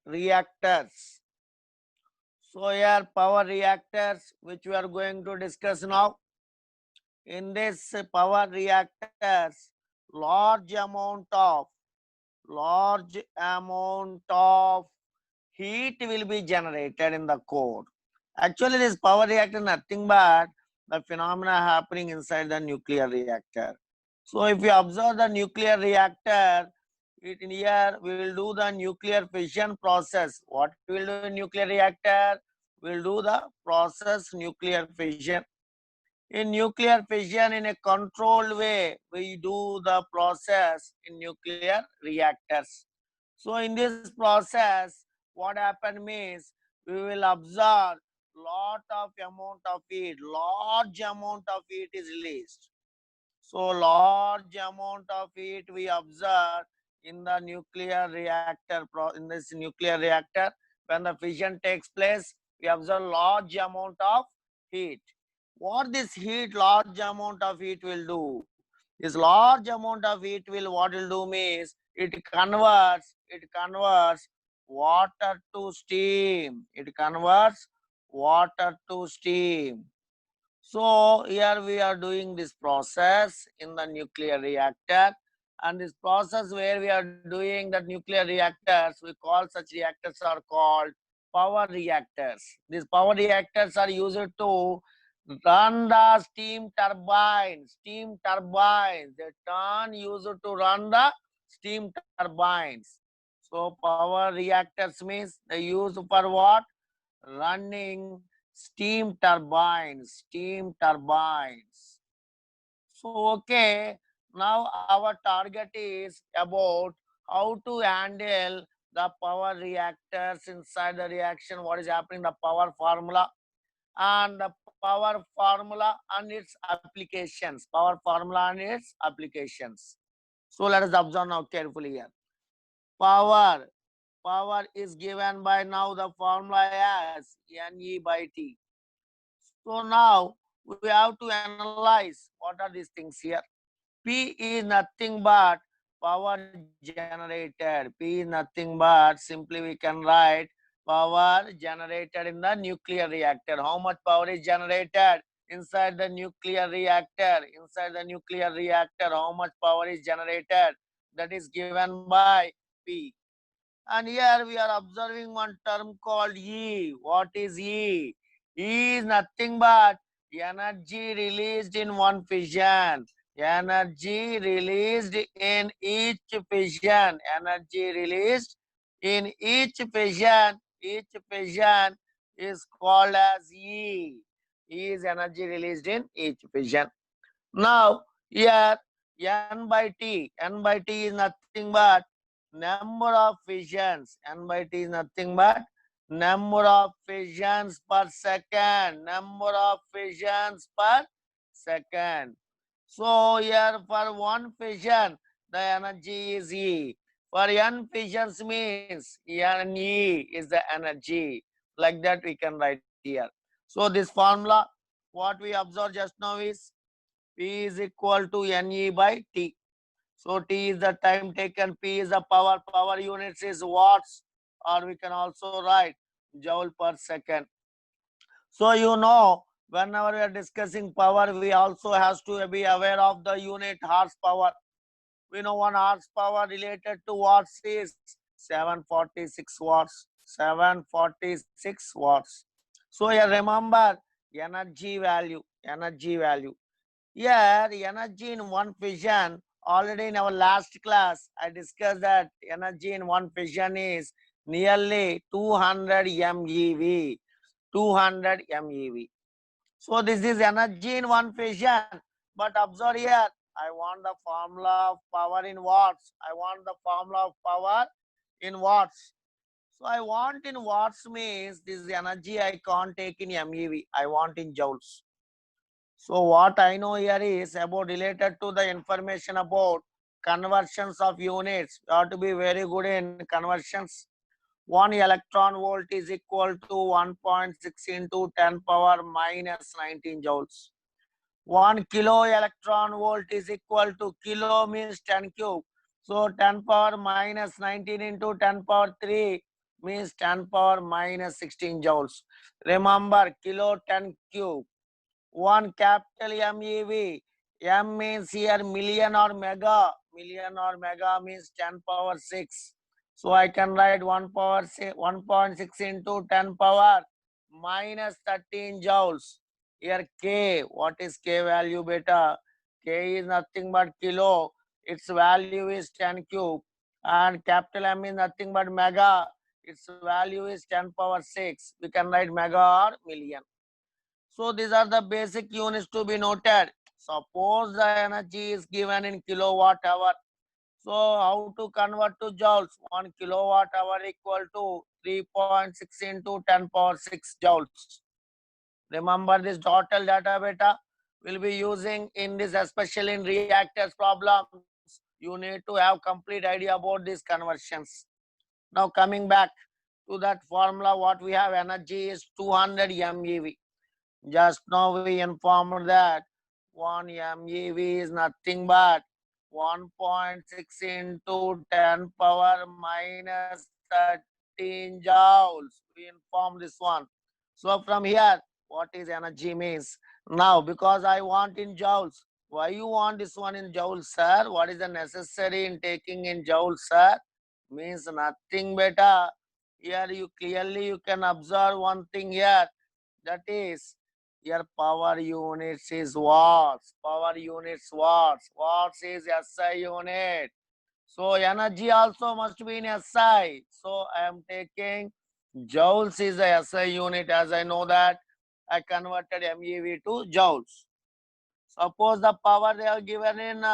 reactors. So here power reactors which we are going to discuss now. In this power reactors, large amount of heat will be generated in the core. Actually, this power reactor is nothing but the phenomena happening inside the nuclear reactor. So if you observe the nuclear reactor, in here we will do the nuclear fission process. What we will do in nuclear reactor? We will do the process nuclear fission. In nuclear fission, in a controlled way, we do the process in nuclear reactors. So in this process, what happen means we will absorb large amount of heat is released. So large amount of heat we observe in the nuclear reactor. In this nuclear reactor, when the fission takes place, we observe large amount of heat. What this heat, large amount of heat will do? This large amount of heat will what will do means it converts water to steam. It converts water to steam. So here we are doing this process in the nuclear reactor, and this process where we are doing that nuclear reactors, we call such reactors are called power reactors. These power reactors are used to run the steam turbines. They turn used to run the steam turbines. So power reactors means they use for what? Running steam turbines. So okay, now our target is about how to handle the power reactors inside the reaction, what is happening, the power formula and the power formula and its applications. So let us observe now carefully here. Power is given by now the formula as Ne by T. So now we have to analyze what are these things here. P is nothing but power generated. P is nothing but, simply we can write power generated in the nuclear reactor. How much power is generated inside the nuclear reactor? How much power is generated? That is given by P. And here we are observing one term called E. What is E? E is nothing but energy released in one fission. Energy released in each fission. Energy released in each fission. Each fission is called as E. E is energy released in each fission. Now, here N by T is nothing but number of fissions. N by T is nothing but number of fissions per second. So here for one fission, the energy is E. For n fissions means Ne is the energy. Like that we can write here. So this formula, what we observed just now is P is equal to Ne by T. So T is the time taken, P is the power. Power units is watts, or we can also write joule per second. So you know, whenever we are discussing power, we also has to be aware of the unit horsepower. We know 1 horsepower related to watts is 746 watts. 746 watts. So you remember energy value. Here, energy in one fission, already in our last class, I discussed that energy in one fission is nearly 200 MeV. 200 MeV. So this is energy in one fission. But observe here, I want the formula of power in watts. So I want in watts means this energy I can't take in MeV. I want in joules. So what I know here is about related to the information about conversions of units. You have to be very good in conversions. 1 electron volt is equal to 1.6 into 10 power minus 19 joules. 1 kilo electron volt is equal to, kilo means 10 cube. So 10 power minus 19 into 10 power 3 means 10 power minus 16 joules. Remember, kilo 10 cube. 1 capital MeV. M means here million or mega. Million or mega means 10 power 6. So I can write 1.6 into 10 power minus 13 joules. Here K. What is K value beta? K is nothing but kilo. Its value is 10 cube. And capital M is nothing but mega. Its value is 10 power 6. We can write mega or million. So these are the basic units to be noted. Suppose the energy is given in kilowatt hour. So how to convert to joules? 1 kilowatt hour equal to 3.6 into 10 power 6 joules. Remember this total data beta will be using in this, especially in reactors problems. You need to have complete idea about these conversions. Now coming back to that formula, what we have energy is 200 MeV. Just now we informed that 1 MeV is nothing but 1.6 into 10 power minus 13 joules. We informed this one. So from here, what is energy means? Now, because I want in joules, why you want this one in joules, sir? What is the necessary in taking in joules, sir? Means nothing better. Here you clearly you can observe one thing here. That is, your power units is watts. Power units watts. Watts is SI unit. So energy also must be in SI. So I am taking joules is a SI unit, as I know that. I converted MeV to joules. Suppose the power they are given in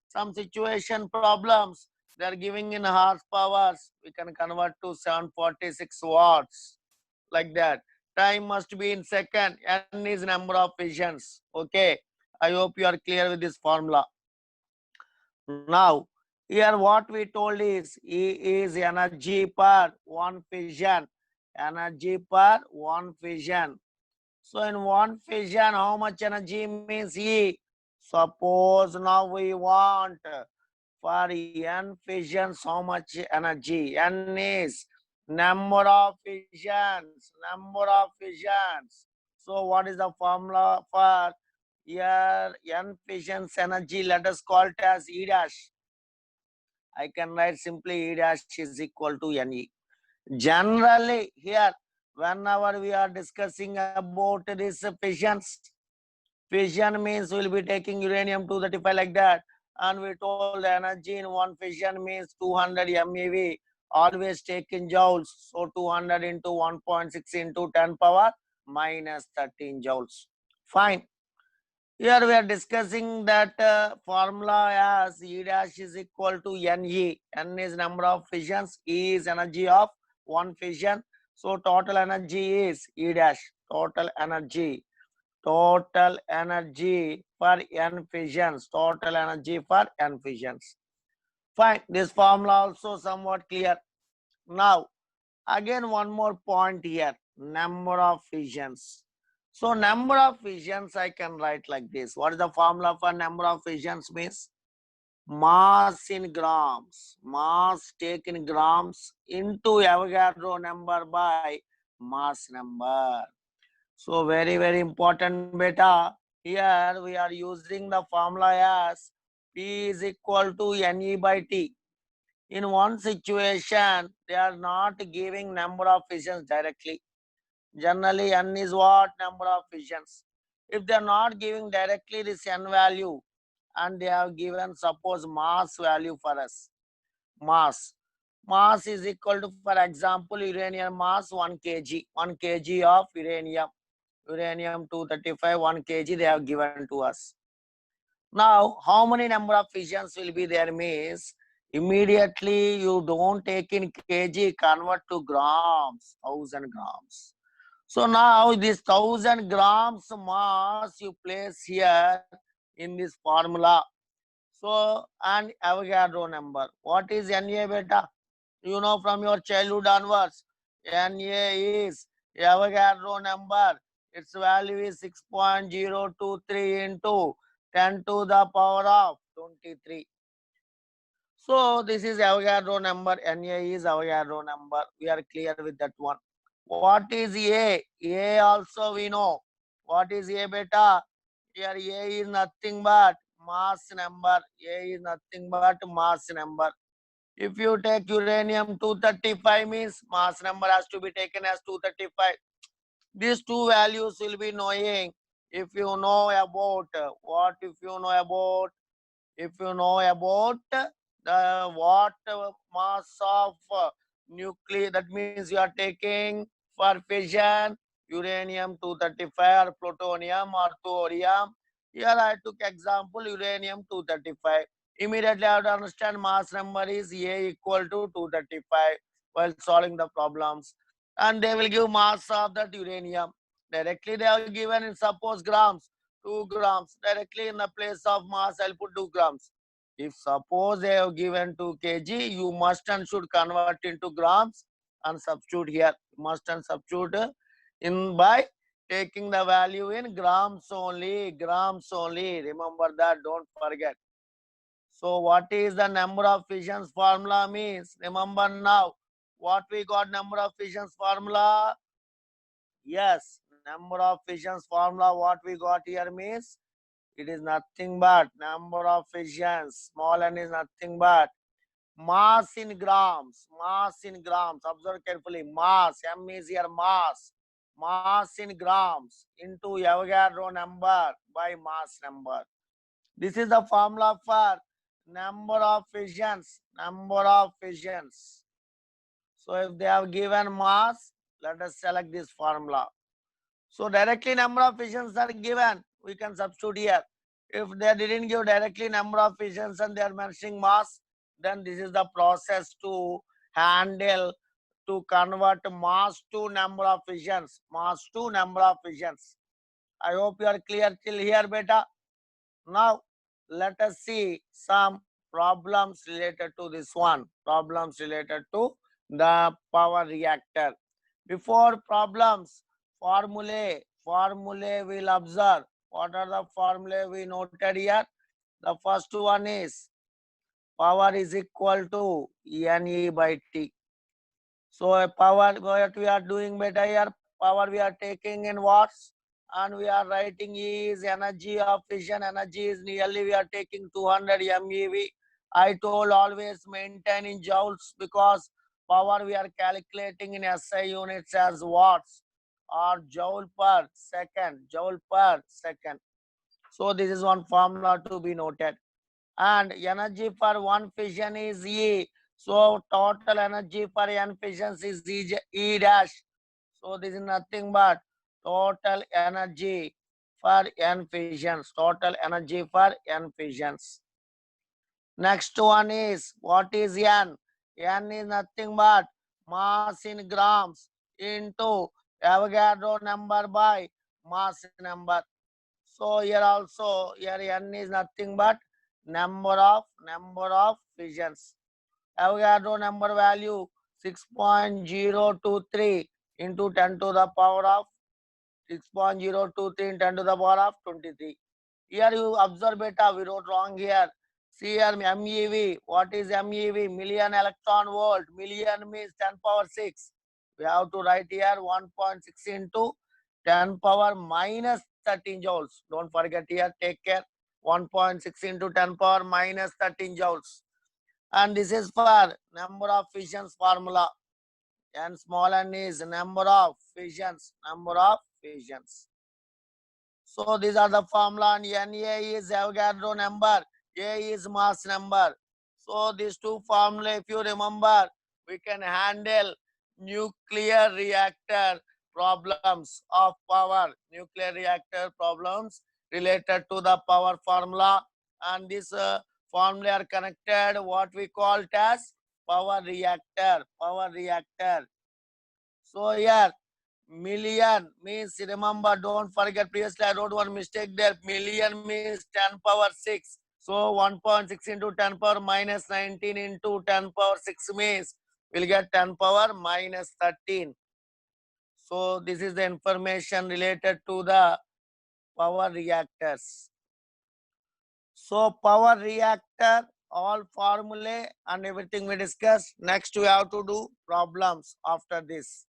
some situation problems, they are giving in horsepowers. We can convert to 746 watts, like that. Time must be in second. N is number of fissions. Okay. I hope you are clear with this formula. Now, here what we told is E is energy per one fission. Energy per one fission. So in one fission, how much energy means E? Suppose now we want for N fissions, how much energy? N is number of fissions. Number of fissions. So what is the formula for here N fissions energy? Let us call it as E dash. I can write simply E dash is equal to Ne. Generally here, whenever we are discussing about this fission means we'll be taking uranium-235 like that, and we told the energy in one fission means 200 MeV, always take in joules. So 200 into 1.6 into 10 power minus 13 joules. Fine. Here we are discussing that formula as E dash is equal to Ne. N is number of fissions, E is energy of one fission. So total energy is E dash. Total energy for N fissions. Total energy for N fissions. Fine. This formula also somewhat clear. Now, again one more point here. Number of fissions. So number of fissions I can write like this. What is the formula for number of fissions means? Mass in grams. Mass taken in grams into Avogadro number by mass number. So very important beta. Here we are using the formula as P is equal to Ne by T. In one situation, they are not giving number of fissions directly. Generally, N is what? Number of fissions. If they are not giving directly this N value, and they have given suppose mass value for us. Mass. Mass is equal to, for example, uranium mass 1 kg. 1 kg of uranium. Uranium-235, 1 kg they have given to us. Now, how many number of fissions will be there means, immediately you don't take in kg, convert to grams, 1000 grams. So now this 1000 grams mass you place here in this formula. So, and Avogadro number. What is Na beta? You know from your childhood onwards. Na is Avogadro number. Its value is 6.023 into 10 to the power of 23. So this is Avogadro number. Na is Avogadro number. We are clear with that one. What is A? A also we know. What is A beta? Here A is nothing but mass number. A is nothing but mass number. If you take uranium 235 means mass number has to be taken as 235. These two values will be knowing if you know about what if you know about if you know about the what mass of nucleus, that means you are taking for fission uranium 235 or plutonium or thorium. Here I took example uranium 235. Immediately I have to understand mass number is A equal to 235 while solving the problems, and they will give mass of that uranium. Directly they have given in suppose grams, 2 grams. Directly in the place of mass I'll put 2 grams. If suppose they have given 2 kg, you must and should convert into grams and substitute here. Must and substitute in by taking the value in grams only. Grams only. Remember that. Don't forget. So what is the number of fissions formula means? Remember now. What we got number of fissions formula? Yes. Number of fissions formula what we got here means it is nothing but number of fissions. Small n is nothing but mass in grams. Mass in grams. Observe carefully. Mass. M is here mass. Mass in grams into Avogadro number by mass number. This is the formula for number of fissions. Number of fissions. So if they have given mass, let us select this formula. So directly number of fissions are given. We can substitute here. If they didn't give directly number of fissions and they are mentioning mass, then this is the process to handle to convert mass to number of fissions. Mass to number of fissions. I hope you are clear till here, beta. Now let us see some problems related to this one. Problems related to the power reactor. Before problems, formulae will observe. What are the formulae we noted here? The first one is power is equal to Ne by T. So a power, what we are doing better here, power we are taking in watts and we are writing is energy of fission. Energy is nearly we are taking 200 MeV. I told always maintain in joules because power we are calculating in SI units as watts or joule per second. Joule per second. So this is one formula to be noted. And energy for one fission is E. So total energy for n fissions is E dash. So this is nothing but total energy for n fissions. Total energy for n fissions. Next one is what is n? N is nothing but mass in grams into Avogadro number by mass number. So here also here n is nothing but number of fissions. Avogadro number value 6.023 into 10 to the power of 6.023 in 10 to the power of 23. Here you observe beta, we wrote wrong here. See here MeV. What is MeV? Million electron volt. Million means 10 power 6. We have to write here 1.6 into 10 power minus 13 joules. Don't forget here, take care. 1.6 into 10 power minus 13 joules. And this is for number of fissions formula. And small n is number of fissions. Number of fissions. So these are the formula, and Na is Avogadro number, A is mass number. So these two formula, if you remember, we can handle nuclear reactor problems of power. Nuclear reactor problems related to the power formula, and this formula are connected what we call it as power reactor. Power reactor. So here million means, remember, don't forget previously I wrote one mistake there. Million means 10 power 6. So 1.6 into 10 power minus 19 into 10 power 6 means we'll get 10 power minus 13. So this is the information related to the power reactors. So power reactor all formulae and everything we discussed. Next, we have to do problems after this.